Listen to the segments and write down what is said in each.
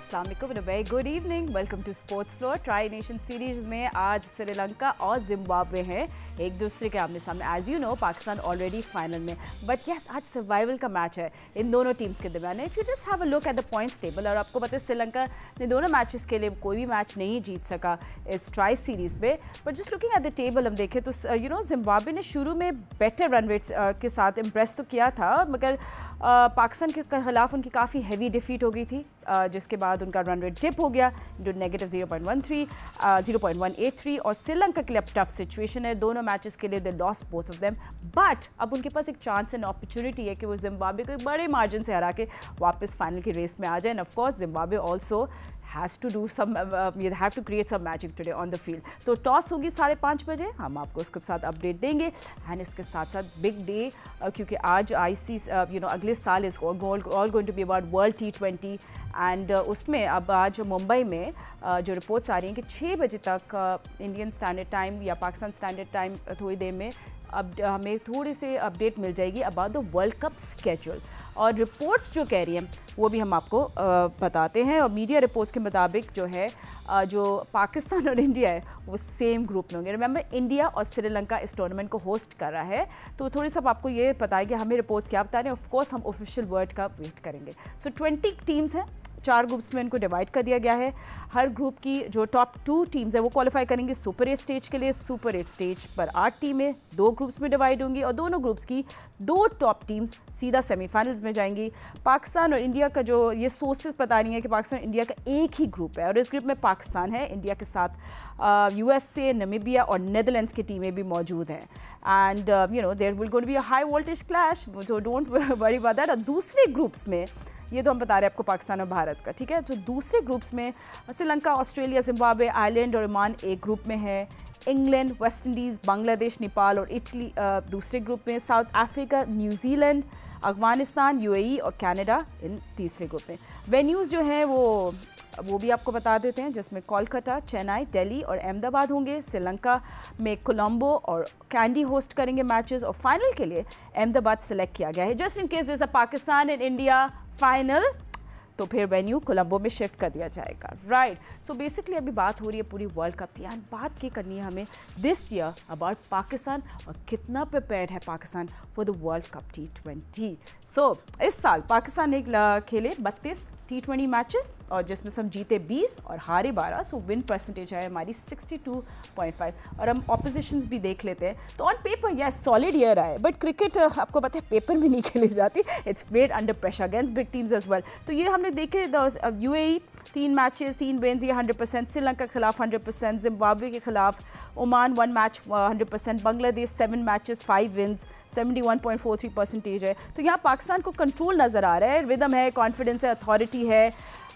अस्सलाम वालेकुम and very good evening. Welcome to sports floor. Tri nation series में आज श्रीलंका और जिम्बाब्वे हैं एक दूसरे के आमने सामने। As you know Pakistan already final में, बट यस आज सर्वाइवल का मैच है इन दोनों टीम्स के दरमियान। If you just have a look at the points table, और आपको पता है श्रीलंका ने दोनों मैचेस के लिए कोई भी मैच नहीं जीत सका इस ट्राई सीरीज में, but just looking at the table हम देखें तो यू नो जिम्बाब्वे ने शुरू में बेटर रन रेट्स के साथ इम्प्रेस तो किया था, मगर पाकिस्तान के खिलाफ उनकी काफ़ी हैवी डिफीट हो गई थी, जिसके बाद उनका रन रेट डिप हो गया जो -0.13 0.183, और श्रीलंका के लिए अब टफ सिचुएशन है। दोनों मैचेस के लिए they lost both of them, but अब उनके पास एक चांस एंड अपॉर्चुनिटी है कि वो जिम्बाब्वे को एक बड़े मार्जिन से हरा के वापस फाइनल की रेस में आ जाए। And of course Zimbabwe also has to do some you have to create some magic today on the field। तो टॉस होगी 5:30 बजे, हम आपको उसके साथ अपडेट देंगे। एंड इसके साथ साथ बिग डे, क्योंकि आज IC यू नो अगले साल is all going to be about world T20, and उसमें अब आज मुंबई में जो रिपोर्ट्स आ रही हैं कि 6 बजे तक इंडियन स्टैंडर्ड टाइम या पाकिस्तान स्टैंडर्ड टाइम थोड़ी देर में अब हमें थोड़ी सी अपडेट मिल जाएगी about the world cup schedule. और रिपोर्ट्स जो कह रही हैं वो भी हम आपको बताते हैं, और मीडिया रिपोर्ट्स के मुताबिक जो है जो पाकिस्तान और इंडिया है वो सेम ग्रुप में होंगे। रिमेंबर इंडिया और श्रीलंका इस टूर्नामेंट को होस्ट कर रहा है, तो थोड़ी सा आपको ये पता है कि हमें रिपोर्ट्स क्या बता रहे हैं। ऑफकोर्स हम ऑफिशियल वर्ड का वेट करेंगे। सो 20 टीम्स हैं, 4 ग्रुप्स में इनको डिवाइड कर दिया गया है। हर ग्रुप की जो टॉप 2 टीम्स है वो क्वालिफाई करेंगे सुपर 8 स्टेज के लिए। सुपर 8 स्टेज पर 8 टीमें 2 ग्रुप्स में डिवाइड होंगी, और दोनों ग्रुप्स की 2 टॉप टीम्स सीधा सेमीफाइनल्स में जाएंगी। पाकिस्तान और इंडिया का जो ये सोर्सेज बता रही हैं कि पाकिस्तान और इंडिया का एक ही ग्रुप है, और इस ग्रुप में पाकिस्तान है, इंडिया के साथ USA, नामीबिया और नीदरलैंड्स की टीमें भी मौजूद हैं। And you know there will going to be a high voltage clash, so don't worry about that. और दूसरे ग्रुप्स में ये तो हम बता रहे हैं आपको पाकिस्तान और भारत का, ठीक है। जो दूसरे ग्रुप्स में श्रीलंका, ऑस्ट्रेलिया, जिम्बाब्वे, आयरलैंड और ओमान एक ग्रुप में है। England, West Indies, Bangladesh, Nepal और इटली दूसरे ग्रुप में। South Africa, New Zealand, Afghanistan, UAE और कनाडा इन तीसरे ग्रुप में। वेन्यूज़ जो हैं वो भी आपको बता देते हैं, जिसमें कोलकाता, चेन्नई, दिल्ली और अहमदाबाद होंगे। श्रीलंका में कोलंबो और कैंडी होस्ट करेंगे मैचेस, और फाइनल के लिए अहमदाबाद सेलेक्ट किया गया है। जस्ट इन केस जैसा पाकिस्तान एंड इंडिया फाइनल, तो फिर वेन्यू कोलंबो में शिफ्ट कर दिया जाएगा, राइट। सो बेसिकली अभी बात हो रही है पूरी वर्ल्ड कप की, एंड बात की करनी है हमें दिस ईयर अबाउट पाकिस्तान और कितना प्रिपेयर्ड है Pakistan for the world cup T20। सो इस साल पाकिस्तान ने खेले 32 T20 मैचेस, और जिसमें से हम जीते 20 और हारे 12। सो विन परसेंटेज है हमारी 62.5। और हम ऑपोजिशंस भी देख लेते हैं, तो on paper yes solid year आए, बट क्रिकेट आपको पता है पेपर में नहीं खेली जाती, it's played under pressure against big teams as well. तो ये हमने देखे UAE 3 मैचेस 3 विन्स, ये 100%। श्रीलंका के खिलाफ 100%, जिम्बाब्वे के खिलाफ Oman 1 match 100%, Bangladesh 7 matches 5 wins 71.43% है। तो यहाँ पाकिस्तान को कंट्रोल नज़र आ रहा है, रिदम है, कॉन्फिडेंस है, अथॉरिटी है,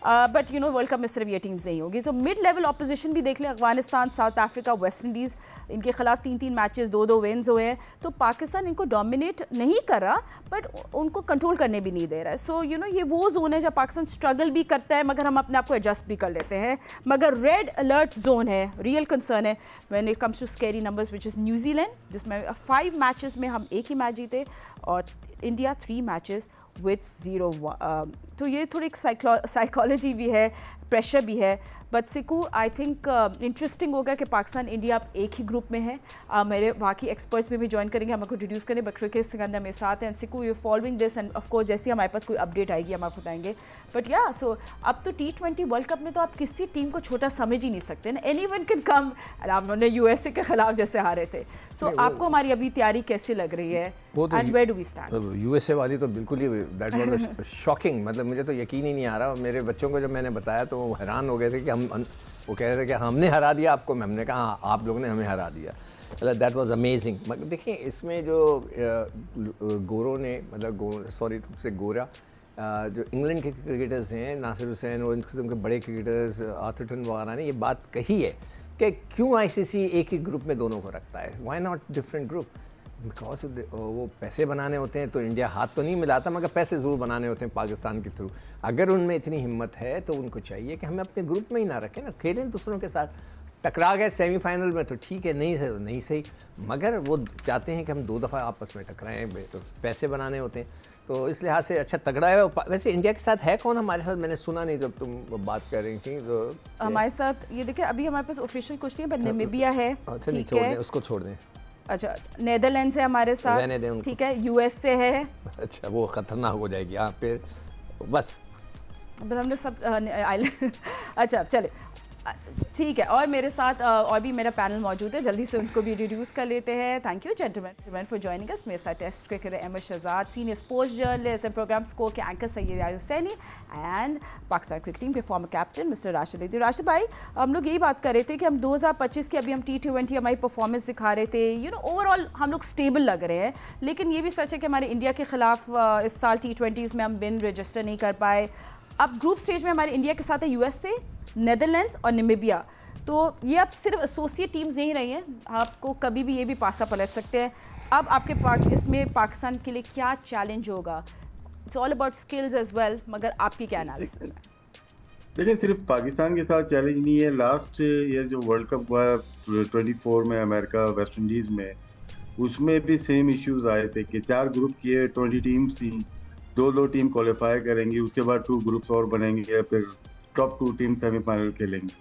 but you know world cup में सिर्फ ये टीम्स नहीं होगी। तो मिड लेवल ऑपोजिशन भी देख लें, Afghanistan, south Africa, West Indies, इनके खिलाफ 3 मैचेस 2 विन्स हुए हैं। तो पाकिस्तान इनको डोमिनेट नहीं कर रहा, बट उनको कंट्रोल करने भी नहीं दे रहा है। सो यू नो ये वो जोन है जहाँ पाकिस्तान स्ट्रगल भी करता है, मगर हम अपने आप को एडजस्ट भी कर लेते हैं। मगर रेड अलर्ट जोन है, रियल कंसर्न है when it comes to scary numbers, which is New Zealand, जिसमें 5 मैचेस में हम 1 ही मैच जीते, और इंडिया 3 मैचेस विथ 0। तो ये थोड़ी साइकोलॉजी भी है, प्रेशर भी है। But Siku I think interesting होगा कि पाकिस्तान इंडिया अब एक ही ग्रुप में है। मेरे बाकी एक्सपर्ट्स में भी ज्वाइन करेंगे, हम आपको इंट्रोड्यूस करें, बट क्रिकेट सिकंदर मेरे साथ हैं। Siku you following this, and of course जैसे हमारे पास कोई अपडेट आएगी हम आपको बताएंगे। बट या सो अब तो T20 वर्ल्ड कप में तो आप किसी टीम को छोटा समझ ही नहीं सकते ना, एनीवन कैन कम। आपने USA के खिलाफ जैसे हारे थे। सो आपको हमारी अभी तैयारी कैसी लग रही है, and where do we stand? USA वाली तो बिल्कुल ही दैट वाज शॉकिंग, मतलब मुझे तो यकीन ही नहीं आ रहा। मेरे बच्चों को जब मैंने बताया तो वो हैरान हो गए थे कि वो कह रहे थे कि हमने हरा दिया आपको। हमने कहा हाँ आप लोगों ने हमें हरा दिया। That was amazing. देखिए इसमें जो गोरों ने गोरा जो इंग्लैंड के क्रिकेटर्स हैं, नासिर हुसैन और इन किस्म के बड़े क्रिकेटर्स, आर्थरटन वगैरह ने ये बात कही है कि क्यों ICC एक ही ग्रुप में दोनों को रखता है, why not different group. Because वो पैसे बनाने होते हैं, तो इंडिया हाथ तो नहीं मिलाता, मगर पैसे ज़रूर बनाने होते हैं पाकिस्तान के थ्रू। अगर उनमें इतनी हिम्मत है तो उनको चाहिए कि हमें अपने ग्रुप में ही ना रखें ना, खेलें दूसरों के साथ। टकरा गए सेमीफाइनल में तो ठीक है, नहीं सही, मगर वो चाहते हैं कि हम 2 दफ़ा आपस में टकराएं, तो पैसे बनाने होते हैं। तो इस लिहाज से अच्छा तगड़ा है। वैसे इंडिया के साथ है कौन हमारे साथ? मैंने सुना नहीं जब तुम बात कर रही थी। तो हमारे साथ ये देखिए अभी हमारे पास ऑफिशियल कुछ नहीं है, बट नामीबिया है, ठीक है, उसको छोड़ दें। अच्छा, नीदरलैंड्स है हमारे साथ, ठीक है, यूएस से है। अच्छा, वो खतरनाक हो जाएगी। हाँ, फिर बस हमने सब अच्छा चले, ठीक है। और मेरे साथ और भी मेरा पैनल मौजूद है, जल्दी से उनको भी इंट्रोड्यूस कर लेते हैं। Thank you gentleman for joining us. मेरे साथ test cricketer Ahmed Shahzad, senior sports journalist and programme score के anchor Syed Hussaini and Pakistan cricket team के former captain mister Rashid Adil. Rashid भाई, हम लोग यही बात कर रहे थे कि हम 2025 की अभी हम T20 हमारी परफॉर्मेंस दिखा रहे थे, ओवरऑल हम लोग स्टेबल लग रहे हैं, लेकिन ये भी सच है कि हमारे इंडिया के खिलाफ इस साल T20s में हम विन रजिस्टर नहीं कर पाए। अब ग्रुप स्टेज में हमारे इंडिया के साथ है USA, नीदरलैंड्स और नामीबिया। तो ये अब सिर्फ एसोसिएट टीम्स नहीं रही हैं, आपको कभी भी ये भी पासा पलट सकते हैं। अब आपके इसमें पाकिस्तान के लिए क्या चैलेंज होगा? It's all about skills as well, मगर आपकी क्या एनालिसिस है? लेकिन सिर्फ पाकिस्तान के साथ चैलेंज नहीं है। लास्ट ईयर जो वर्ल्ड कप हुआ 24 में अमेरिका वेस्ट इंडीज़ में, उसमें भी सेम इश्यूज आए थे कि 4 ग्रुप किए, 20 टीम्स थी, 2 टीम क्वालिफाई करेंगी, उसके बाद 2 ग्रुप्स और बनेंगे, फिर टॉप 2 टीम सेमीफाइनल खेलेंगे।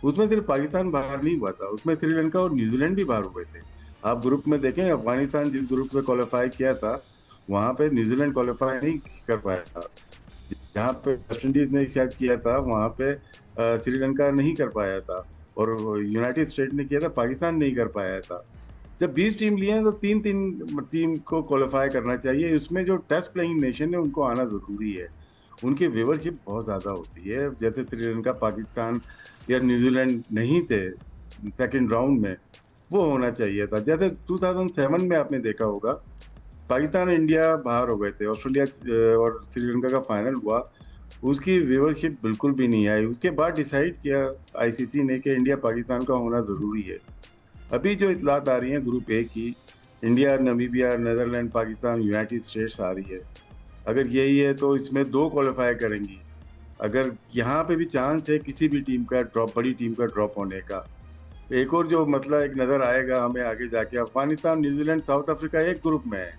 उसमें सिर्फ पाकिस्तान बाहर नहीं हुआ था, उसमें श्रीलंका और न्यूजीलैंड भी बाहर हुए थे। आप ग्रुप में देखें, अफगानिस्तान जिस ग्रुप में क्वालिफाई किया था वहाँ पे न्यूजीलैंड क्वालिफाई नहीं कर पाया था। जहाँ पे वेस्ट इंडीज ने शायद किया था वहाँ पे श्रीलंका नहीं कर पाया था, और यूनाइटेड स्टेट ने किया था, पाकिस्तान नहीं कर पाया था। जब 20 टीम लिए हैं तो 3 टीम को क्वालिफाई करना चाहिए। उसमें जो टेस्ट प्लेइंग नेशन है उनको आना ज़रूरी है, उनकी व्यूवरशिप बहुत ज़्यादा होती है। जैसे श्रीलंका, पाकिस्तान या न्यूजीलैंड नहीं थे सेकंड राउंड में, वो होना चाहिए था। जैसे 2007 में आपने देखा होगा, पाकिस्तान इंडिया बाहर हो गए थे, ऑस्ट्रेलिया और श्रीलंका का फाइनल हुआ, उसकी व्यूवरशिप बिल्कुल भी नहीं आई। उसके बाद डिसाइड किया ICC ने कि इंडिया पाकिस्तान का होना ज़रूरी है। अभी जो इतलात आ रही हैं ग्रुप A की, India, Namibia, Netherland, Pakistan, United States आ रही है। अगर यही है तो इसमें 2 क्वालिफाई करेंगी। अगर यहाँ पे भी चांस है किसी भी टीम का ड्रॉप, बड़ी टीम का ड्रॉप होने का। एक और जो मसला एक नज़र आएगा हमें आगे जाके, अफगानिस्तान, न्यूजीलैंड, साउथ अफ्रीका एक ग्रुप में है,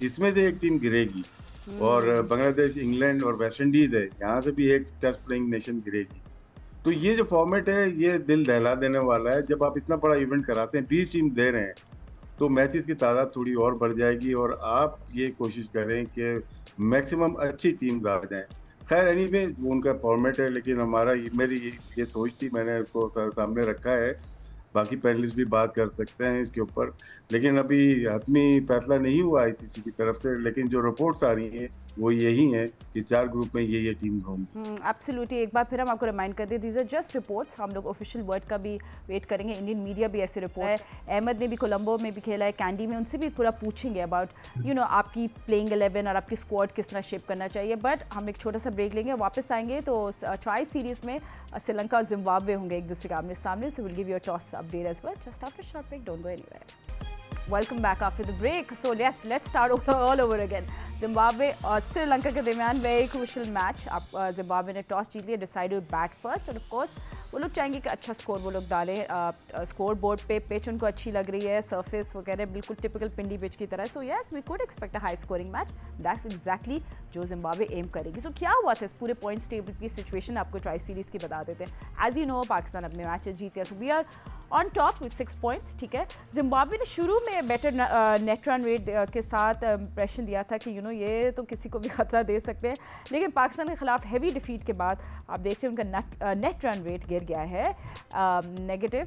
इसमें से एक टीम गिरेगी, और बांग्लादेश, इंग्लैंड और वेस्ट इंडीज है, यहाँ से भी एक टेस्ट प्लेइंग नेशन गिरेगी। तो ये जो फॉर्मेट है ये दिल दहला देने वाला है। जब आप इतना बड़ा इवेंट कराते हैं, 20 टीम दे रहे हैं, तो मैचेस की तादाद थोड़ी और बढ़ जाएगी, और आप ये कोशिश करें कि मैक्सिमम अच्छी टीम आ जाएं। खैर एनीवे वो उनका फॉर्मेट है, लेकिन मेरी ये सोच थी, मैंने उसको सामने रखा है। बाकी पैनलिस्ट भी बात कर सकते हैं इसके ऊपर, लेकिन अभी हतमी फैसला नहीं हुआ ICC की तरफ से। लेकिन जो रिपोर्ट्स आ रही हैं वो यही हैं कि 4 ग्रुप में ये टीम होंगी। एब्सोल्युटली। एक बार फिर हम आपको रिमाइंड कर दें, दीज आर जस्ट रिपोर्ट्स। हम लोग ऑफिशियल वर्ड का भी वेट करेंगे। इंडियन मीडिया भी ऐसे रिपोर्ट है, अहमद ने भी कोलंबो में भी खेला है, कैंडी में, उनसे भी पूरा पूछेंगे अबाउट आपकी प्लेइंग 11 और आपकी स्क्वाड किस तरह शेप करना चाहिए। बट हम एक छोटा सा ब्रेक लेंगे, वापस आएंगे तो ट्राई सीरीज में श्रीलंका और जिम्बाब्वे होंगे एक दूसरे के आमने सामने। So will give you a toss update as well just after short break. Don't go anywhere. Welcome back after the break. So yes, let's start all over again. Zimbabwe और श्रीलंका के दरमियान वेरी क्रूशल मैच। अब Zimbabwe ने toss जीत लिया, decided bat first, और of course वो लोग चाहेंगे कि अच्छा स्कोर वो लोग डालें। स्कोर बोर्ड पे पिच उनको अच्छी लग रही है, सरफेस वगैरह बिल्कुल टिपिकल पिंडी पिच की तरह। So yes, we could expect a high scoring match. That's exactly जो जिम्बाब्वे एम करेगी। सो क्या हुआ था इस पूरे पॉइंट्स टेबल की सिचुएशन आपको ट्राई सीरीज की बता देते हैं। एज यू नो, पाकिस्तान अपने मैचेस जीते, so we are on top with 6 points. ठीक है, जिम्बाब्वे ने शुरू में बेटर नेट रन रेट के साथ इंप्रेशन दिया था कि ये तो किसी को भी खतरा दे सकते हैं, लेकिन पाकिस्तान के खिलाफ हैवी डिफीट के बाद आप देख रहे हैं उनका नेट रन रेट गिर गया है नेगेटिव।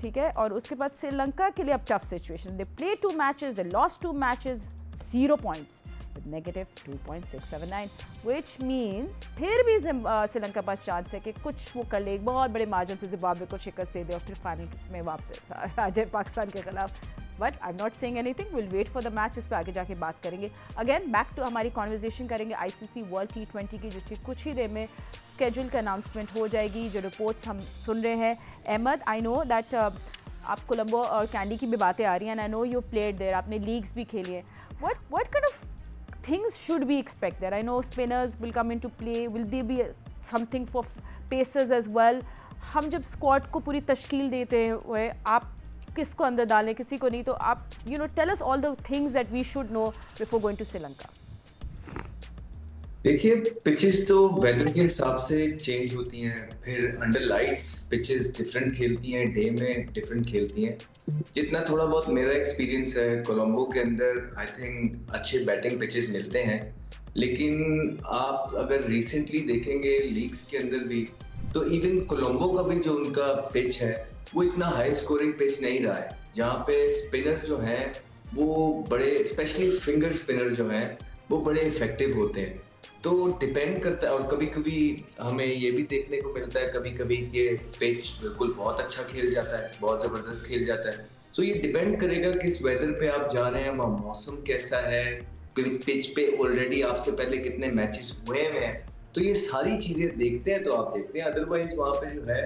ठीक है, और उसके बाद श्रीलंका के लिए अब tough situation. They play 2 matches, they lost 2 matches, 0 points with negative 2.679, which means फिर भी श्रीलंका पास चांस है कि कुछ वो कर ले, एक बहुत बड़े मार्जिन से जिम्बाब्वे को शिकस्त दे दे और फिर फाइनल में वापस आ जाए पाकिस्तान के खिलाफ। But I am not saying anything, will wait for the match. इस पर आगे जाके बात करेंगे। अगेन बैक टू हमारी कॉन्वर्जेशन करेंगे ICC वर्ल्ड T20 की, जिसकी कुछ ही देर में स्केड्यूल का अनाउंसमेंट हो जाएगी। जो रिपोर्ट्स हम सुन रहे हैं, अहमद, आई नो दैट आप कोलंबो और कैंडी की भी बातें आ रही हैं, I know you played there, आपने लीग्स भी खेली है। What kind of things should we expect there? I know spinners will come into play. Will there be something for pacers as well? हम जब स्क्वाड को पूरी तश्कील देते हुए आप किसको अंदर डालें, किसी को नहीं, तो आप tell us all the things that we should know before going to Sri Lanka. देखिए, पिचेस तो वेदर के हिसाब से चेंज होती हैं, फिर अंडर लाइट्स पिचेस डिफरेंट खेलती हैं, डे में डिफरेंट खेलती हैं। जितना थोड़ा बहुत मेरा एक्सपीरियंस है, कोलंबो के अंदर आई थिंक अच्छे बैटिंग पिचेस मिलते हैं। लेकिन आप अगर रिसेंटली देखेंगे लीग्स के अंदर भी, तो इवन कोलंबो का भी जो उनका पिच है वो इतना हाई स्कोरिंग पिच नहीं रहा है, जहाँ पे स्पिनर जो हैं वो बड़े, स्पेशली फिंगर स्पिनर जो हैं वो बड़े इफेक्टिव होते हैं। तो डिपेंड करता है, और कभी कभी हमें ये भी देखने को मिलता है कभी कभी ये पिच बिल्कुल बहुत अच्छा खेल जाता है, बहुत ज़बरदस्त खेल जाता है। तो ये डिपेंड करेगा किस वेदर पे आप जा रहे हैं, वहाँ मौसम कैसा है, पिच पे ऑलरेडी आपसे पहले कितने मैचेस हुए हैं। तो ये सारी चीज़ें देखते हैं तो आप देखते हैं। अदरवाइज वहाँ पे जो है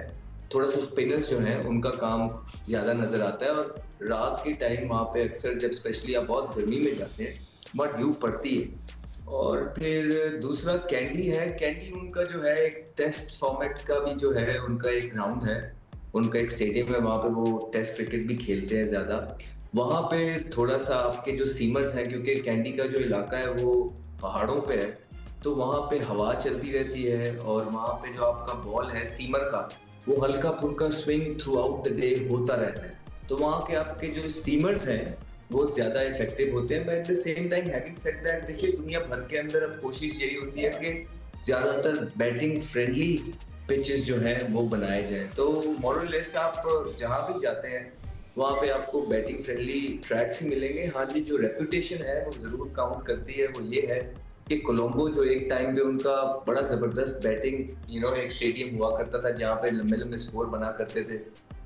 थोड़ा सा स्पिनर्स जो हैं उनका काम ज़्यादा नज़र आता है। और रात के टाइम वहाँ पे अक्सर, जब स्पेशली आप बहुत गर्मी में जाते हैं, वहाँ ड्यू पड़ती है। और फिर दूसरा कैंडी है। कैंडी उनका जो है एक टेस्ट फॉर्मेट का भी जो है उनका एक ग्राउंड है, उनका एक स्टेडियम है, वहाँ पे वो टेस्ट क्रिकेट भी खेलते हैं ज़्यादा। वहाँ पे थोड़ा सा आपके जो सीमर्स हैं, क्योंकि कैंडी का जो इलाका है वो पहाड़ों पे है, तो वहाँ पे हवा चलती रहती है, और वहाँ पे जो आपका बॉल है सीमर का, वो हल्का फुल्का swing through out the day होता रहता है। तो वहाँ के आपके जो सीमर्स हैं वो ज़्यादा इफेक्टिव होते हैं। But at the same time having said that, देखिए दुनिया भर के अंदर अब कोशिश यही होती है कि ज़्यादातर बैटिंग फ्रेंडली पिचेस जो हैं वो बनाए जाएं। तो मोरलेस आप जहाँ भी जाते हैं वहाँ पे आपको बैटिंग फ्रेंडली ट्रैक्स ही मिलेंगे। हाँ जी, जो रेपुटेशन है वो ज़रूर काउंट करती है। वो ये है कि कोलंबो जो एक टाइम पे उनका बड़ा ज़बरदस्त बैटिंग एक स्टेडियम हुआ करता था जहाँ पे लंबे लंबे स्कोर बना करते थे,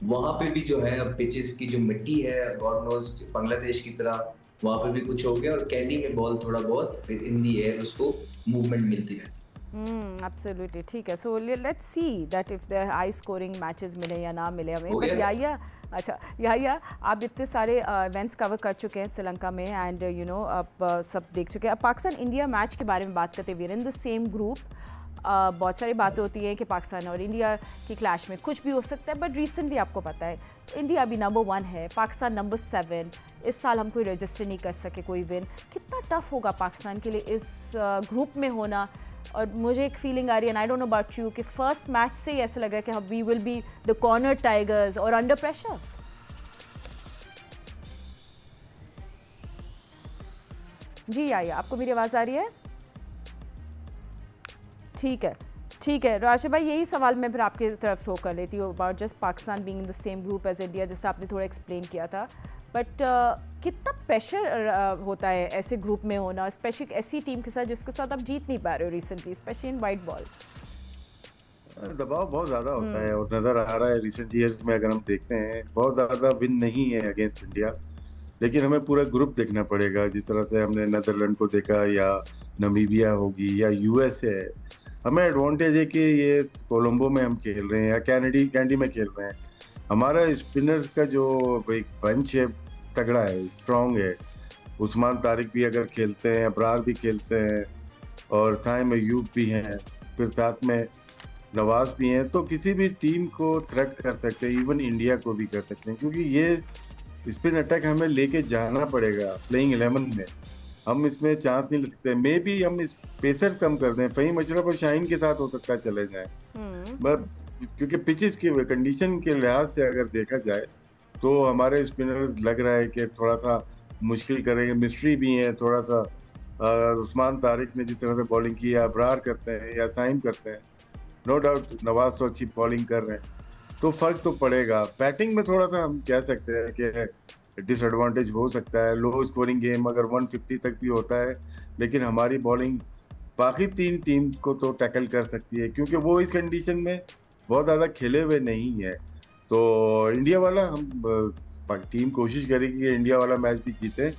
वहाँ पे भी जो है अब पिचेस की जो मिट्टी है, गॉड नोज बांग्लादेश की तरह वहाँ पे भी कुछ हो गया, और कैंडी में बॉल थोड़ा बहुत इन दी एयर उसको मूवमेंट मिलती रहती है। एब्सोल्युटली ठीक है। So let's see that if the high scoring matches मिले या ना मिले हमें। बट याहिया, अच्छा याहिया, आप इतने सारे इवेंट्स कवर कर चुके हैं श्रीलंका में, एंड आप सब देख चुके हैं। अब पाकिस्तान इंडिया मैच के बारे में बात करते हुए, इन द सेम ग्रुप बहुत सारी बातें होती हैं कि पाकिस्तान और इंडिया की क्लैश में कुछ भी हो सकता है, बट रिसेंटली आपको पता है इंडिया अभी नंबर 1 है, पाकिस्तान नंबर 7। इस साल हम कोई रजिस्टर नहीं कर सके कोई विन। कितना टफ होगा पाकिस्तान के लिए इस ग्रुप में होना? और मुझे एक फीलिंग आ रही है, and I don't know about you, कि फर्स्ट मैच से ही ऐसा लगा कि हम we will be the corner tigers और अंडर प्रेशर। जी आइए, आपको मेरी आवाज़ आ रही है? ठीक है, ठीक है राशिद भाई, यही सवाल मैं फिर आपकी तरफ थ्रो कर लेती हूँ about just Pakistan being in the same group as India, जैसे आपने थोड़ा एक्सप्लेन किया था। बट कितना प्रेशर होता है ऐसे ग्रुप में होना, स्पेशली ऐसी टीम के साथ जिसके साथ आप जीत नहीं पा रहे हो recently, specially in white ball? दबाव बहुत ज़्यादा होता है, और नज़र आ रहा है रिसेंट ईयर्स में अगर हम देखते हैं बहुत ज़्यादा विन नहीं है अगेंस्ट इंडिया। लेकिन हमें पूरा ग्रुप देखना पड़ेगा, जिस तरह से हमने नीदरलैंड को देखा, या नमीबिया होगी, या यूएसए है। हमें एडवांटेज है कि ये कोलंबो में हम खेल रहे हैं या कैंडी में खेल रहे हैं। हमारा स्पिनर्स का जो एक बंच है तगड़ा है, स्ट्रॉन्ग है। उस्मान तारिक भी अगर खेलते हैं, अबरार भी खेलते हैं, और साइम अयूब भी हैं, फिर साथ में नवाज भी हैं, तो किसी भी टीम को थ्रेट कर सकते हैं, इवन इंडिया को भी कर सकते हैं। क्योंकि ये स्पिन अटैक हमें लेके जाना पड़ेगा प्लेइंग 11 में। हम इसमें चांस नहीं ले सकते। मे भी हम इस पेसर कम कर दें, फ़हीम अशरफ और शाहीन के साथ हो सकता है चले जाएं, बस क्योंकि पिचेस की कंडीशन के लिहाज से अगर देखा जाए तो हमारे स्पिनर्स लग रहा है कि थोड़ा सा मुश्किल करेंगे। मिस्ट्री भी है थोड़ा सा। उस्मान तारिक ने जिस तरह से बॉलिंग की, या अबरार करते हैं या साइम करते हैं, नो डाउट नवाज तो अच्छी बॉलिंग कर रहे हैं, तो फर्क तो पड़ेगा। बैटिंग में थोड़ा सा हम कह सकते हैं कि डिसएडवांटेज हो सकता है। लो स्कोरिंग गेम अगर 150 तक भी होता है, लेकिन हमारी बॉलिंग बाकी 3 टीम को तो टैकल कर सकती है, क्योंकि वो इस कंडीशन में बहुत ज़्यादा खेले हुए नहीं है। तो इंडिया वाला हम टीम कोशिश करेगी कि इंडिया वाला मैच भी जीते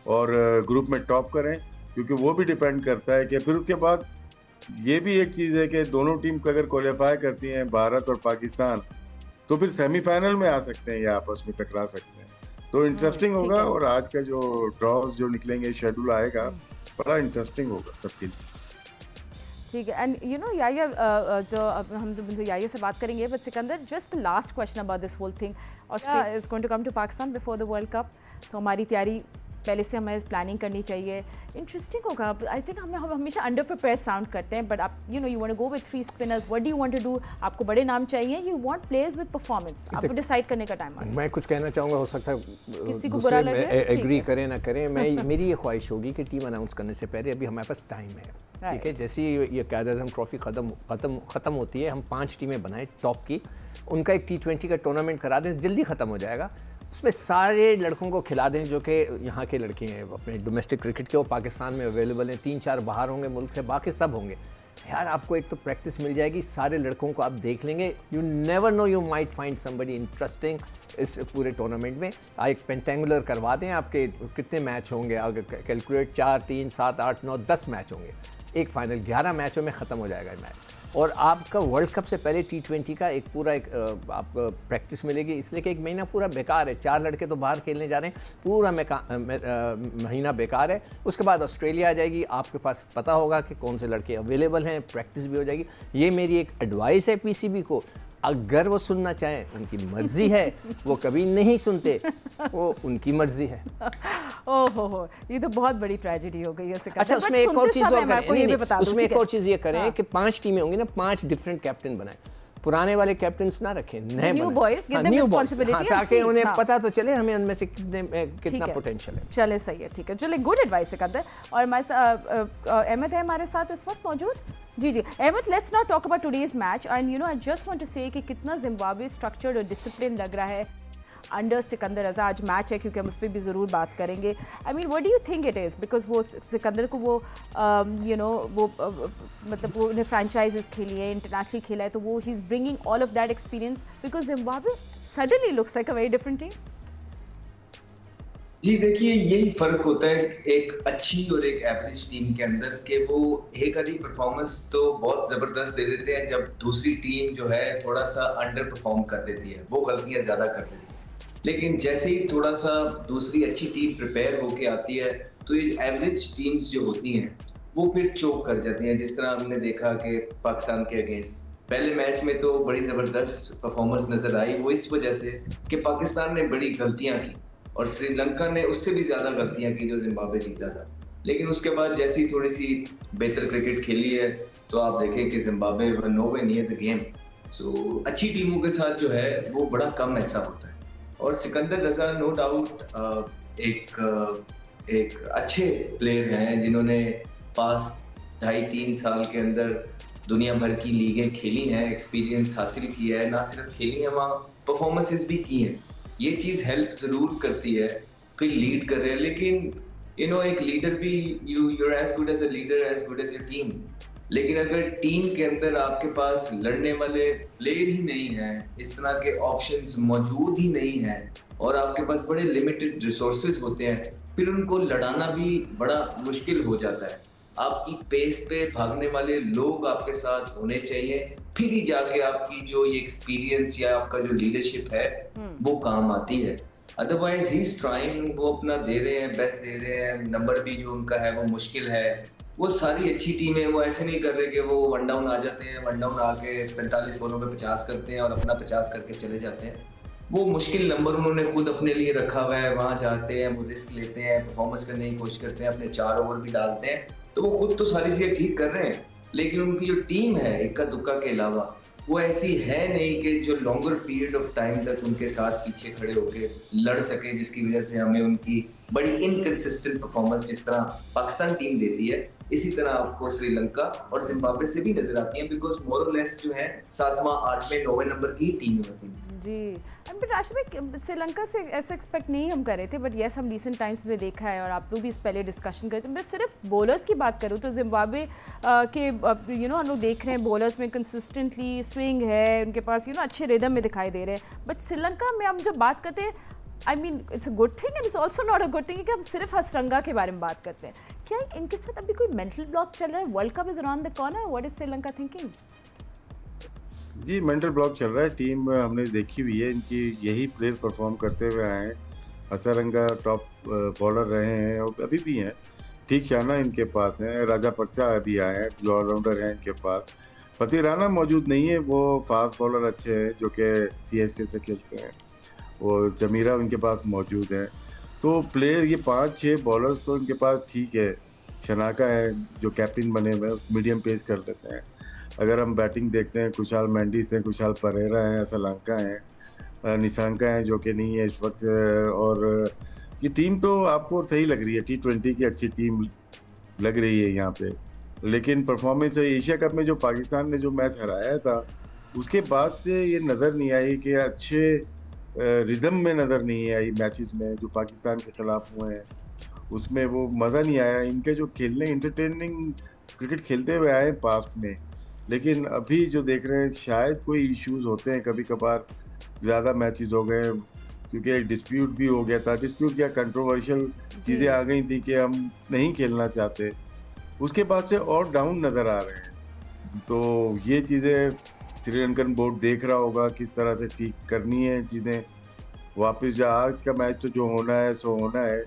और ग्रुप में टॉप करें, क्योंकि वो भी डिपेंड करता है कि फिर उसके बाद ये भी एक चीज़ है कि दोनों टीम को अगर क्वालिफाई करती हैं, भारत और पाकिस्तान, तो फिर सेमीफाइनल में आ सकते हैं या आपस में टकरा सकते हैं। तो इंटरेस्टिंग होगा। और आज का जो ड्रॉज जो निकलेंगे, शेड्यूल आएगा, बड़ा इंटरेस्टिंग होगा सबके लिए। ठीक है। एंड यू नो याहिया, जो अब हम जब याहिया से बात करेंगे, but Sikandar just last question about this whole thing. Australia is going to come to Pakistan before the world cup, तो हमारी तैयारी पहले से हमें प्लानिंग करनी चाहिए। इंटरेस्टिंग होगा। आई थिंक हम हमेशा अंडर प्रिपेयर साउंड करते हैं, बट आप you want to go with 3 spinners, what do you want to do? आपको बड़े नाम चाहिए, you want players with performance, आपको डिसाइड करने का टाइम आ गया। मैं कुछ कहना चाहूँगा, हो सकता है किसी को बुरा लगे, एग्री करें ना करें, मेरी ये ख्वाहिश होगी कि टीम अनाउंस करने से पहले अभी हमारे पास टाइम है, ठीक है। जैसे ये कायद-ए-आज़म ट्रॉफी ख़त्म होती है, हम 5 टीमें बनाएं टॉप की, उनका एक T20 का टूर्नामेंट करा दें, जल्दी ख़त्म हो जाएगा। उसमें सारे लड़कों को खिला दें जो कि यहाँ के लड़के हैं, अपने डोमेस्टिक क्रिकेट के, वो पाकिस्तान में अवेलेबल हैं, 3-4 बाहर होंगे मुल्क से, बाकी सब होंगे। यार आपको एक तो प्रैक्टिस मिल जाएगी, सारे लड़कों को आप देख लेंगे, you never know, you might find somebody interesting इस पूरे टूर्नामेंट में। एक पेंटेंगुलर करवा दें, आपके कितने मैच होंगे, अगर कैलकुलेट 4, 3, 7, 8, 9, 10 मैच होंगे, एक फाइनल 11 मैचों में ख़त्म हो जाएगा मैच। और आपका वर्ल्ड कप से पहले T20 का एक पूरा आपको प्रैक्टिस मिलेगी, इसलिए कि 1 महीना पूरा बेकार है। 4 लड़के तो बाहर खेलने जा रहे हैं, पूरा महीना बेकार है। उसके बाद ऑस्ट्रेलिया आ जाएगी, आपके पास पता होगा कि कौन से लड़के अवेलेबल हैं, प्रैक्टिस भी हो जाएगी। ये मेरी एक एडवाइस है PCB को, अगर वो सुनना चाहें उनकी मर्जी है, वो कभी नहीं सुनते, वो उनकी मर्जी है। ओहो, ये तो बहुत बड़ी ट्रेजेडी हो गई है। अच्छा, उसमें एक और चीज़ और करें, उसमें एक और चीज़ ये करें कि 5 टीमें होंगी ना, 5 डिफरेंट कैप्टन बनाएं, पुराने वाले कैप्टन्स ना रखें, नए new boys, give them responsibility, ताकि उन्हें पता तो चले हमें उनमें से कितना पोटेंशियल है। चले, सही है, ठीक है, चले, गुड एडवाइस है कदर। और अहमद है हमारे साथ इस वक्त मौजूद। जी Ahmed, let's not talk about today's match, and I just want to say कि कितना जिम्बाब्वे स्ट्रक्चर्ड और डिसिप्लिन लग रहा है अंडर सिकंदर रजा। आज मैच है क्योंकि हम उस पर भी ज़रूर बात करेंगे। I mean, what do you think it is, because वो सिकंदर को वो मतलब वो उन्हें फ्रेंचाइजेस खेली है, इंटरनेशनल खेला है, तो वो he is bringing all of that experience, because Zimbabwe suddenly looks like a very different team. जी देखिए, यही फर्क होता है एक अच्छी और एक एवरेज टीम के अंदर, कि वो एक आधी परफॉर्मेंस तो बहुत जबरदस्त दे देते हैं, जब दूसरी टीम जो है थोड़ा सा अंडर परफॉर्म कर देती है, वो गलतियां ज्यादा कर देती है। लेकिन जैसे ही थोड़ा सा दूसरी अच्छी टीम प्रिपेयर होके आती है, तो ये एवरेज टीम्स जो होती हैं वो फिर चोक कर जाती हैं। जिस तरह हमने देखा कि पाकिस्तान के अगेंस्ट पहले मैच में तो बड़ी ज़बरदस्त परफॉर्मेंस नज़र आई, वो इस वजह से कि पाकिस्तान ने बड़ी गलतियां की और श्रीलंका ने उससे भी ज़्यादा गलतियां की जो जिम्बाब्वे जीता था। लेकिन उसके बाद जैसे ही थोड़ी सी बेहतर क्रिकेट खेली है, तो आप देखें कि Zimbabwe no way near the game. So अच्छी टीमों के साथ जो है वो बड़ा कम ऐसा होता है। और सिकंदर रजा नो डाउट एक अच्छे प्लेयर हैं, जिन्होंने पास 2.5-3 साल के अंदर दुनिया भर की लीगें खेली हैं, एक्सपीरियंस हासिल किया है, ना सिर्फ खेली है, वहाँ परफॉर्मेंसेस भी की हैं। ये चीज़ हेल्प ज़रूर करती है, फिर लीड कर रहे हैं। लेकिन एक लीडर भी you're as good as a leader as good as your team। लेकिन अगर टीम के अंदर आपके पास लड़ने वाले प्लेयर ही नहीं हैं, इस तरह के ऑप्शंस मौजूद ही नहीं हैं, और आपके पास बड़े लिमिटेड रिसोर्सेज होते हैं, फिर उनको लड़ाना भी बड़ा मुश्किल हो जाता है। आपकी पेस पे भागने वाले लोग आपके साथ होने चाहिए, फिर ही जाके आपकी जो ये एक्सपीरियंस या आपका जो लीडरशिप है वो काम आती है। अदरवाइज ही इज ट्राइंग, वो अपना दे रहे हैं, बेस्ट दे रहे हैं, नंबर भी जो उनका है वो मुश्किल है। वो सारी अच्छी टीमें वो ऐसे नहीं कर रहे कि वो वन डाउन आ जाते हैं, वन डाउन आके 45 बॉलों पे 50 करते हैं और अपना 50 करके चले जाते हैं। वो मुश्किल नंबर उन्होंने खुद अपने लिए रखा हुआ है, वहाँ जाते हैं, वो रिस्क लेते हैं, परफॉर्मेंस करने की कोशिश करते हैं, अपने 4 ओवर भी डालते हैं, तो वो खुद तो सारी चीज़ें ठीक कर रहे हैं। लेकिन उनकी जो टीम है इक्का दुक्का के अलावा वो ऐसी है नहीं कि जो लॉन्गर पीरियड ऑफ टाइम तक उनके साथ पीछे खड़े होकर लड़ सके, जिसकी वजह से हमें उनकी बड़ी इनकंसिस्टेंट परफॉर्मेंस जिस तरह पाकिस्तान टीम देती है, इसी तरह आपको श्रीलंका और जिम्बाब्वे से भी नजर आती है, बिकॉज मोर और लेस जो है 7वां 8वें 9वें नंबर की टीम होती है। जी, राशिद, श्रीलंका से ऐसा एक्सपेक्ट नहीं हम कर रहे थे, बट यस हम रिसेंट टाइम्स में देखा है और आप लोग भी इस पहले डिस्कशन करते हैं। मैं सिर्फ बॉलर्स की बात करूँ तो जिम्बाब्वे के हम लोग देख रहे हैं बॉलर्स में कंसिस्टेंटली स्विंग है, उनके पास अच्छे रिदम में दिखाई दे रहे हैं। बट श्रीलंका में हम जब बात करते हैं, I mean it's a good thing and it's also not a good thing कि हम सिर्फ हसरंगा के बारे में बात करते हैं। क्या इनके साथ अभी कोई मेंटल ब्लॉक चल रहा है? World cup is around the corner, what is Sri Lanka thinking? जी, मेंटल ब्लॉक चल रहा है। टीम हमने देखी हुई है, इनकी यही प्लेयर परफॉर्म करते हुए आए हैं। हसरंगा टॉप बॉलर रहे हैं और अभी भी हैं। ठीक शाना इनके पास हैं, राजा पर्चा अभी आए हैं, जो ऑलराउंडर हैं इनके पास। फतेह राना मौजूद नहीं है, वो फास्ट बॉलर अच्छे हैं जो कि CSK से खेलते हैं। वो जमीरा उनके पास मौजूद है। तो प्लेयर ये 5-6 बॉलर्स तो इनके पास ठीक है। शनाका है जो कैप्टन बने हुए हैं, मीडियम पेस कर लेते हैं। अगर हम बैटिंग देखते हैं, कुशाल मेंडिस हैं, कुशाल परेरा हैं, असलंका हैं, निशंका हैं जो कि नहीं है इस वक्त। और ये टीम तो आपको सही लग रही है, T20 की अच्छी टीम लग रही है यहाँ पे। लेकिन परफॉर्मेंस एशिया कप में जो पाकिस्तान ने जो मैच हराया था, उसके बाद से ये नज़र नहीं आई कि अच्छे रिदम में नज़र नहीं आई मैचेस में जो पाकिस्तान के खिलाफ हुए हैं, उसमें वो मज़ा नहीं आया। इनके जो खेलने इंटरटेनिंग क्रिकेट खेलते हुए आए पास्ट में, लेकिन अभी जो देख रहे हैं शायद कोई इश्यूज होते हैं कभी कभार, ज़्यादा मैचेस हो गए क्योंकि एक डिस्प्यूट भी हो गया था। डिस्प्यूट क्या, कंट्रोवर्शियल चीज़ें आ गई थी कि हम नहीं खेलना चाहते, उसके बाद से और डाउन नज़र आ रहे हैं। तो ये चीज़ें श्रीलंकन बोर्ड देख रहा होगा किस तरह से ठीक करनी है चीज़ें। वापस जा, आज का मैच तो जो होना है सो होना है,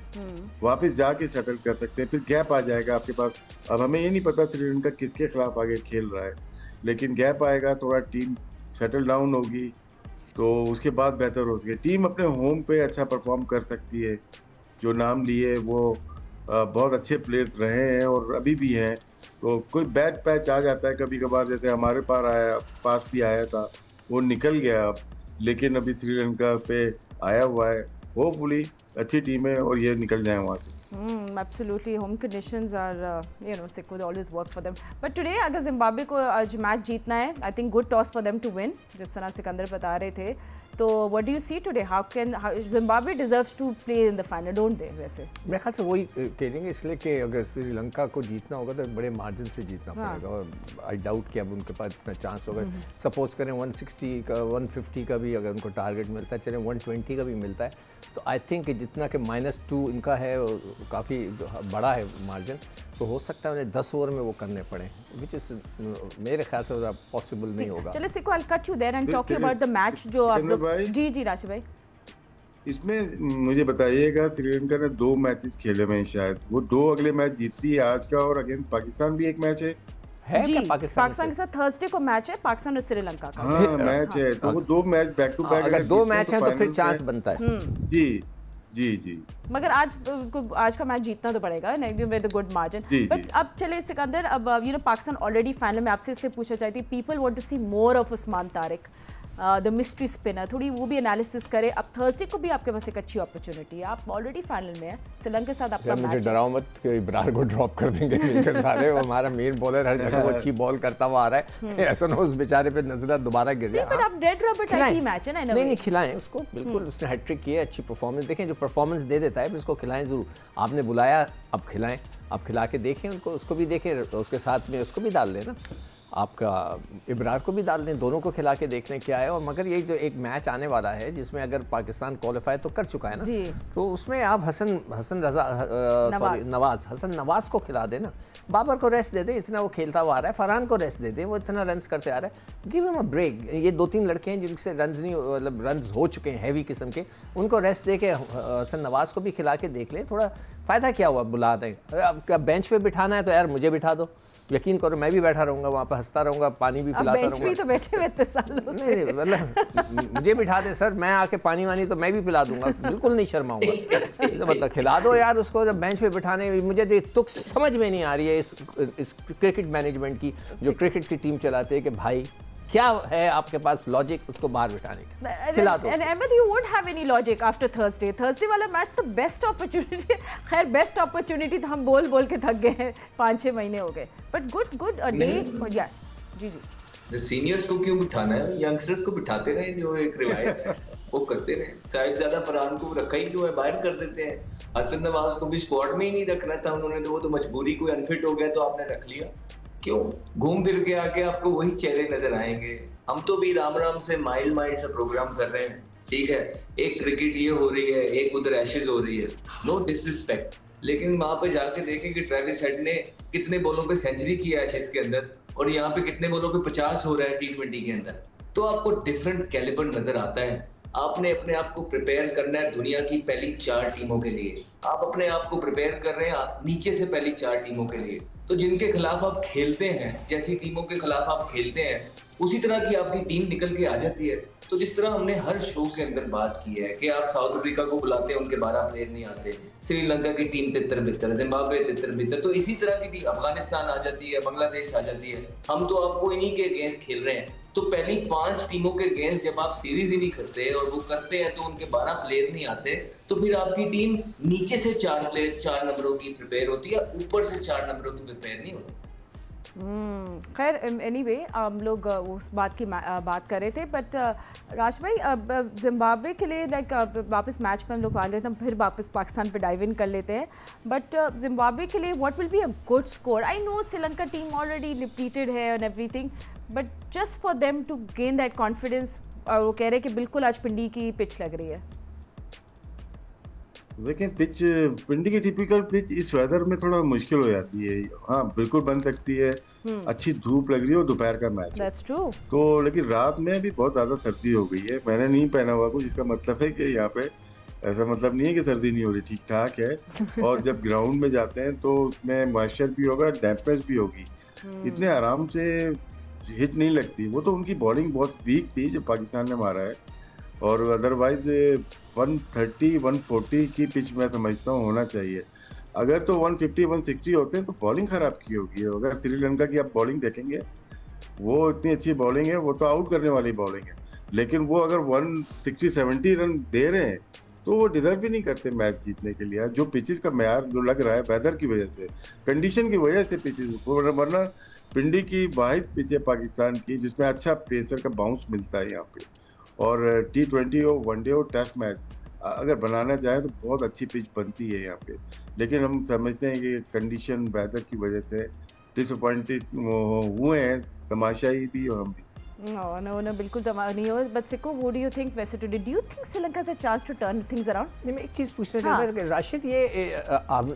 वापस जाके सेटल कर सकते हैं, फिर गैप आ जाएगा आपके पास। अब हमें ये नहीं पता श्रीलंका किसके खिलाफ आगे खेल रहा है, लेकिन गैप आएगा, थोड़ा टीम सेटल डाउन होगी तो उसके बाद बेहतर हो सके। टीम अपने होम पे अच्छा परफॉर्म कर सकती है। जो नाम लिए वो बहुत अच्छे प्लेयर्स रहे हैं और अभी भी हैं। तो कोई बैड पैच आ जाता है कभी कभार, जैसे हमारे पास भी आया था, वो निकल गया अब, लेकिन अभी श्रीलंका पे आया हुआ है। होपफुली अच्छी टीम है और ये निकल जाए वहाँ से। Absolutely, home conditions are, Sick would always work for them. But today, अगर जिम्बाब्वे को आज मैच जीतना है, I think good toss for them to win, जिस तरह सिकंदर बता रहे थे। तो what do you see today? How Zimbabwe deserves to play in the final, don't they? वैसे मेरे ख्याल से वही खेलेंगे, इसलिए कि अगर श्रीलंका को जीतना होगा तो बड़े मार्जिन से जीतना पड़ेगा। और आई डाउट कि अब उनके पास इतना चांस होगा। सपोज करें 160 का 150 का भी अगर उनको टारगेट मिलता है, चले 120 का भी मिलता है, तो आई थिंक जितना कि -2 इनका है काफ़ी बड़ा है मार्जिन, तो हो सकता है उन्हें 10 ओवर में वो करने पड़े, विच इज मेरे ख्याल से पॉसिबल नहीं होगा। चलिए Siko, I cut you there and talk about the match जो आप लोग। जी राशि भाई, इसमें मुझे बताइएगा, श्रीलंका ने 2 मैचेस खेले हुए हैं शायद, वो 2 अगले मैच जीतती है, आज का और अगेंस्ट पाकिस्तान भी एक मैच है जी, पाकिस्तान के साथ थर्सडे को मैच है, पाकिस्तान और श्रीलंका का। हाँ, मैच है, तो वो 2 मैच बैक टू बैक, अगर 2 मैच हैं तो फिर चांस बनता है। जी जी जी, मगर आज का मैच जीतना तो पड़ेगा, with a good margin. But अब चले सिकंदर, अब पाकिस्तान ऑलरेडी फाइनल में, आपसे इसलिए पूछना चाहती, people want to see more of Usman Tariq, the mystery spinner, थोड़ी वो भी एनालिसिस करें। अब थर्सडे को भी आपके पास एक अच्छी अपॉर्चुनिटी है, आप ऑलरेडी फाइनल में है, श्रीलंका के साथ आपका मैच। मुझे डराओ मत कि इब्रार को ड्रॉप कर देंगे मिलकर सारे, वो हमारा मेन बॉलर हर जगह वो अच्छी बॉल करता हुआ आ रहा है, ऐसा ना उस बेचारे पे नजर दोबारा गिर जाए। पर आप डेड रबर टाइप ही मैच है ना। नहीं खिलाएं उसको, बिल्कुल उसने हैट्रिक की है, अच्छी परफॉर्मेंस देखें, जो परफॉर्मेंस दे देता है उसको खिलाएं जरूर। आपने बुलाया, अब खिलाएं, अब खिला के देखें उनको, उसको भी देखें, उसके साथ में उसको भी डाल लेना, आपका इब्रार को भी डाल दें, दोनों को खिला के देख लें क्या है। और मगर ये जो एक मैच आने वाला है जिसमें अगर पाकिस्तान क्वालिफाई तो कर चुका है ना, तो उसमें आप हसन नवाज को खिला दें ना, बाबर को रेस्ट दे दें, इतना वो खेलता हुआ आ रहा है, फरहान को रेस्ट दे दें, वो इतना रन्स करते आ रहा है, गिव हिम अ ब्रेक। ये 2-3 लड़के हैं जिनसे रन्स नहीं, मतलब रन्स हो चुके हैं हैवी किस्म के, उनको रेस्ट दे के हसन नवाज को भी खिला के देख लें, थोड़ा फ़ायदा क्या हुआ बुला दें। अब बेंच पे बिठाना है तो यार मुझे बिठा दो, यकीन करो मैं भी बैठा रहूंगा वहाँ पर, हंसता रहूंगा, पानी भी पिलाता रहूंगा। भी तो बैठे हुए इतने सालों से। नहीं मतलब मुझे बिठा दे सर, मैं आके पानी वानी तो मैं भी पिला दूंगा, बिल्कुल नहीं शर्माऊंगा। तो मतलब खिला दो यार उसको, जब बेंच पे बिठाने, मुझे तो तुक समझ में नहीं आ रही है इस क्रिकेट मैनेजमेंट की, जो क्रिकेट की टीम चलाते हैं, कि भाई क्या है आपके पास लॉजिक उसको बाहर बिठाने का, खिला दो। And Ahmed, you won't have any logic after Thursday. Thursday वाला मैच तो बेस्ट अपॉर्चुनिटी, खैर बेस्ट अपॉर्चुनिटी तो हम बोल के थक गए हैं, 5-6 महीने हो गए, but good day for yes. जी सीनियर्स को क्यों बिठाना है, यंगस्टर्स को बिठाते रहे, जो एक रिवायत है वो करते रहे। साहिबजादा फरहान को रखा ही क्यों है, बाहर कर देते हैं। हसन नवाज को भी स्क्वाड में ही नहीं रखना था उन्होंने, तो वो तो मजबूरी, कोई अनफिट हो गया तो आपने रख लिया। क्यों घूम फिर के आके आपको वही चेहरे नजर आएंगे। हम तो भी राम से माइल से प्रोग्राम कर रहे हैं, ठीक है, एक क्रिकेट ये हो रही है, एक उधर एशेज हो रही है, नो डिसरिस्पेक्ट, लेकिन वहां पे जाके देखें कि ट्रेविस हेड ने कितने बॉलों पे सेंचुरी की है एशेज के अंदर, और यहाँ पे कितने बॉलों पे 50 हो रहा है T20 के अंदर, तो आपको डिफरेंट कैलिबर नजर आता है। आपने अपने आप को प्रिपेयर करना है दुनिया की पहली 4 टीमों के लिए, आप अपने आप को प्रिपेयर कर रहे हैं नीचे से पहली 4 टीमों के लिए। तो जिनके खिलाफ आप खेलते हैं, जैसी टीमों के खिलाफ आप खेलते हैं, उसी तरह की आपकी टीम निकल के आ जाती है। तो जिस तरह हमने हर शो के अंदर बात की है कि आप साउथ अफ्रीका को बुलाते हैं, उनके 12 प्लेयर नहीं आते, श्रीलंका की टीम 73-72, जिम्बाब्वे 73-72, तो इसी तरह की टीम अफगानिस्तान आ जाती है, बांग्लादेश आ जाती है। हम तो आपको इन्हीं के अगेंस्ट खेल रहे हैं। तो पहली 5 टीमों के अगेंस्ट जब आप सीरीज ही नहीं करते और वो करते हैं तो उनके 12 प्लेयर नहीं आते, तो फिर आपकी टीम नीचे से 4 नंबरों की प्रिपेयर होती है, ऊपर से 4 नंबरों की प्रिपेयर नहीं होती। खैर एनीवे हम लोग उस बात की बात कर रहे थे, बट राज भाई जिम्बाब्वे के लिए लाइक वापस मैच में हम लोग आ लेते हैं, फिर वापस पाकिस्तान पे डाइव इन कर लेते हैं। बट जिम्बाब्वे के लिए what will be a good score? I know Sri Lanka team already depleted है and everything, but just for them to gain that confidence. और वो कह रहे हैं कि बिल्कुल आज पिंडी की पिच लग रही है। लेकिन पिंडी की टिपिकल पिच इस वेदर में थोड़ा मुश्किल हो जाती है। हाँ बिल्कुल बन सकती है, अच्छी धूप लग रही है, दोपहर का मैच है। That's true. तो लेकिन रात में भी बहुत ज्यादा सर्दी हो गई है। मैंने नहीं पहना हुआ कुछ, इसका मतलब है कि यहाँ पे ऐसा मतलब नहीं है कि सर्दी नहीं हो रही, ठीक ठाक है। और जब ग्राउंड में जाते हैं तो उसमें मॉइस्चर भी होगा, डैम्पनेस भी होगी, इतने आराम से हिट नहीं लगती। वो तो उनकी बॉलिंग बहुत वीक थी जो पाकिस्तान ने मारा है, और अदरवाइज 130-140 की पिच मैं समझता हूँ होना चाहिए। अगर तो 150-160 होते हैं तो बॉलिंग खराब की होगी। अगर श्रीलंका की आप बॉलिंग देखेंगे, वो इतनी अच्छी बॉलिंग है, वो तो आउट करने वाली बॉलिंग है, लेकिन वो अगर 160-170 रन दे रहे हैं तो वो डिजर्व ही नहीं करते मैच जीतने के लिए। जो पिचेस का म्यार जो लग रहा है वेदर की वजह से, कंडीशन की वजह से पिचेस, वरना पिंडी की वाहिद पिच है पाकिस्तान की जिसमें अच्छा पेसर का बाउंस मिलता है यहाँ पे। और T20 हो, वनडे हो, टेस्ट मैच अगर बनाना चाहें तो बहुत अच्छी पिच बनती है यहाँ पे। लेकिन हम समझते हैं कि कंडीशन वेदर की वजह से डिसअपॉइंटेड हुए हैं, तमाशाई भी और हम भी। No, बिल्कुल नहीं हो। But सिको, what do you think वैसे today? Do you think Sri Lanka has a chance to turn things around? नहीं, मैं एक चीज़ पूछना चाहता था कि राशिद, ये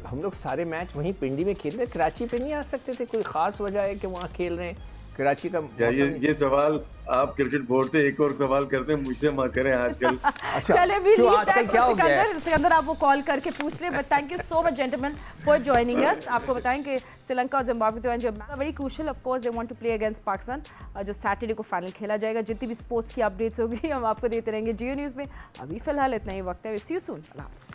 हम लोग सारे मैच वहीं पिंडी में खेल रहे, कराची पे नहीं आ सकते थे? कोई ख़ास वजह है कि वहाँ खेल रहे हैं? कराची का ये सवाल आप क्रिकेट बोर्ड से एक और सवाल करते हैं, मुझसे मत करें आजकल। अच्छा, चले भी तो आजकल क्या हो गया है? सिकंदर आप वो कॉल करके पूछ ले। But thank you so much gentleman for joining us. आपको बताएं कि श्रीलंका और जिम्बाब्वे जो very crucial, of course they want to play against Pakistan, जो सैटरडे को फाइनल खेला जाएगा। जितनी भी स्पोर्ट्स की अपडेट्स होगी हम आपको देते रहेंगे जियो न्यूज़ में। अभी फिलहाल इतना ही वक्त है। सी यू सून। अल्लाह हाफ़िज़।